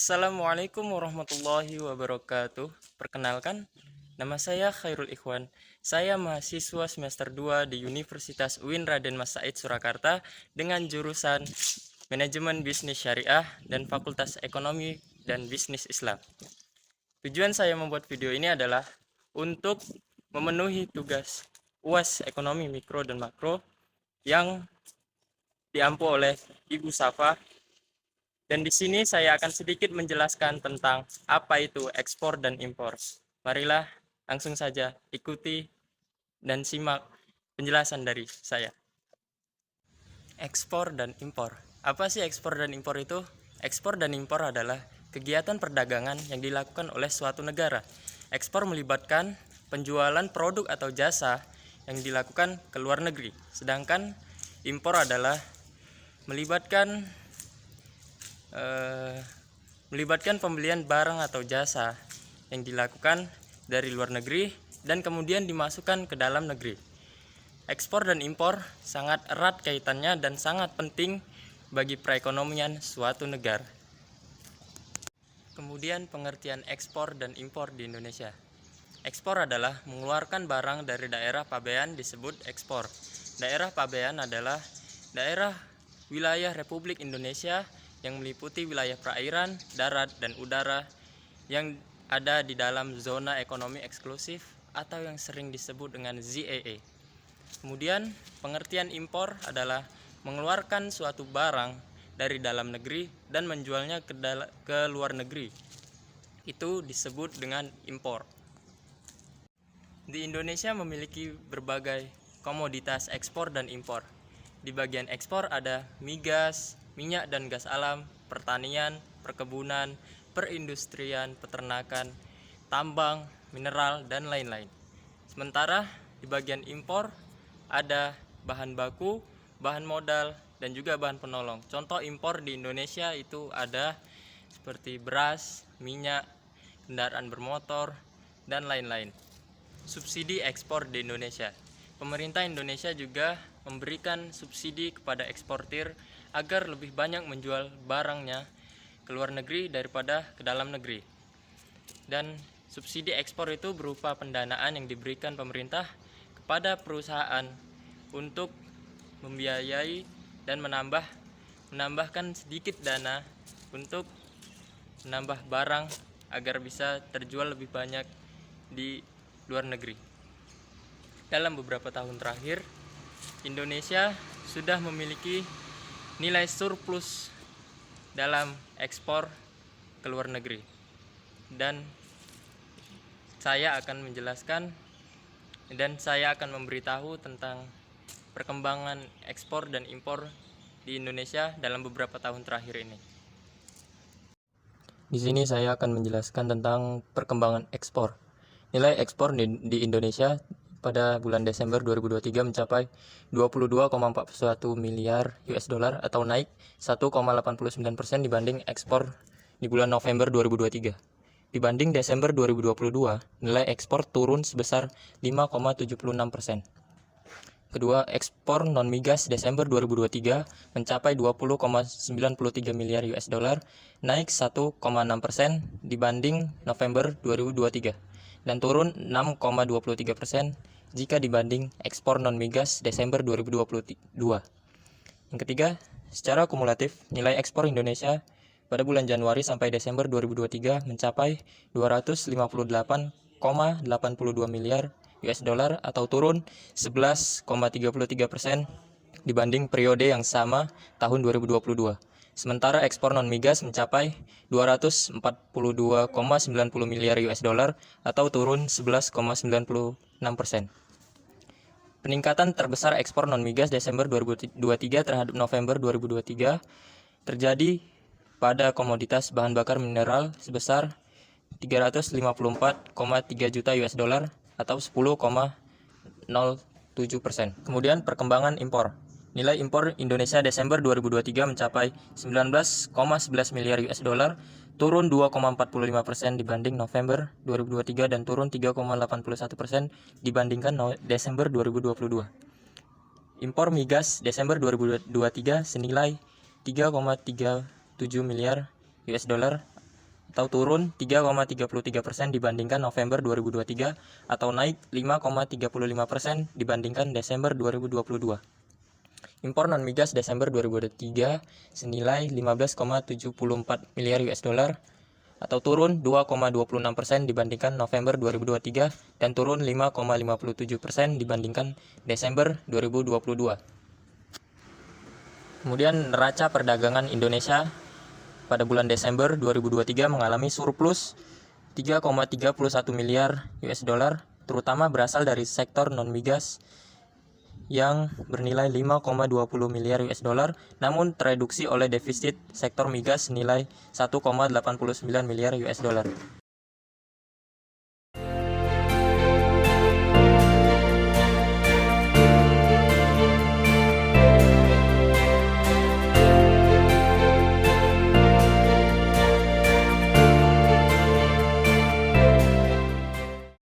Assalamualaikum warahmatullahi wabarakatuh. Perkenalkan, nama saya Khairul Ikhwan. Saya mahasiswa semester 2 di Universitas UIN Raden Mas Said Surakarta dengan jurusan Manajemen Bisnis Syariah dan Fakultas Ekonomi dan Bisnis Islam. Tujuan saya membuat video ini adalah untuk memenuhi tugas UAS Ekonomi Mikro dan Makro yang diampu oleh Ibu Safa. Dan di sini saya akan sedikit menjelaskan tentang apa itu ekspor dan impor. Marilah langsung saja ikuti dan simak penjelasan dari saya. Ekspor dan impor. Apa sih ekspor dan impor itu? Ekspor dan impor adalah kegiatan perdagangan yang dilakukan oleh suatu negara. Ekspor melibatkan penjualan produk atau jasa yang dilakukan ke luar negeri. Sedangkan impor adalah melibatkan pembelian barang atau jasa yang dilakukan dari luar negeri dan kemudian dimasukkan ke dalam negeri. Ekspor dan impor sangat erat kaitannya dan sangat penting bagi perekonomian suatu negara. Kemudian pengertian ekspor dan impor di Indonesia. Ekspor adalah mengeluarkan barang dari daerah pabean disebut ekspor. Daerah pabean adalah daerah wilayah Republik Indonesia yang meliputi wilayah perairan, darat, dan udara yang ada di dalam zona ekonomi eksklusif atau yang sering disebut dengan ZEE. Kemudian pengertian impor adalah mengeluarkan suatu barang dari dalam negeri dan menjualnya ke luar negeri. Itu disebut dengan impor. Di Indonesia memiliki berbagai komoditas ekspor dan impor. Di bagian ekspor ada migas, minyak dan gas alam, pertanian, perkebunan, perindustrian, peternakan, tambang, mineral, dan lain-lain. Sementara di bagian impor ada bahan baku, bahan modal, dan juga bahan penolong. Contoh impor di Indonesia itu ada seperti beras, minyak, kendaraan bermotor, dan lain-lain. Subsidi ekspor di Indonesia. Pemerintah Indonesia juga memberikan subsidi kepada eksportir agar lebih banyak menjual barangnya ke luar negeri daripada ke dalam negeri. Dan subsidi ekspor itu berupa pendanaan yang diberikan pemerintah kepada perusahaan untuk membiayai dan menambahkan sedikit dana untuk menambah barang agar bisa terjual lebih banyak di luar negeri. Dalam beberapa tahun terakhir, Indonesia sudah memiliki nilai surplus dalam ekspor ke luar negeri. Dan saya akan menjelaskan dan saya akan memberitahu tentang perkembangan ekspor dan impor di Indonesia dalam beberapa tahun terakhir ini. Di sini saya akan menjelaskan tentang perkembangan ekspor. Nilai ekspor di Indonesia pada bulan Desember 2023 mencapai 22,41 miliar US dollar atau naik 1,89% dibanding ekspor di bulan November 2023. Dibanding Desember 2022, nilai ekspor turun sebesar 5,76%. Kedua, ekspor non-migas Desember 2023 mencapai 20,93 miliar US dollar, naik 1,6% dibanding November 2023 dan turun 6,23% jika dibanding ekspor non-migas Desember 2022. Yang ketiga, secara kumulatif nilai ekspor Indonesia pada bulan Januari sampai Desember 2023 mencapai 258,82 miliar US dollar atau turun 11,33% dibanding periode yang sama tahun 2022. Sementara ekspor non-migas mencapai 242,90 miliar US dollar atau turun 11,96%. Peningkatan terbesar ekspor non-migas Desember 2023 terhadap November 2023 terjadi pada komoditas bahan bakar mineral sebesar 354,3 juta US dollar atau 10,07%. Kemudian perkembangan impor. Nilai impor Indonesia Desember 2023 mencapai 19,11 miliar US dollar, turun 2,45% dibanding November 2023 dan turun 3,81% dibandingkan Desember 2022. Impor migas Desember 2023 senilai 3,37 miliar US dollar atau turun 3,33% dibandingkan November 2023 atau naik 5,35% dibandingkan Desember 2022. Impor non-migas Desember 2023 senilai 15,74 miliar US dollar atau turun 2,26% dibandingkan November 2023 dan turun 5,57% dibandingkan Desember 2022. Kemudian neraca perdagangan Indonesia pada bulan Desember 2023 mengalami surplus 3,31 miliar US dollar, terutama berasal dari sektor non-migas yang bernilai 5,20 miliar US dollar, namun tereduksi oleh defisit sektor migas senilai 1,89 miliar US dollar.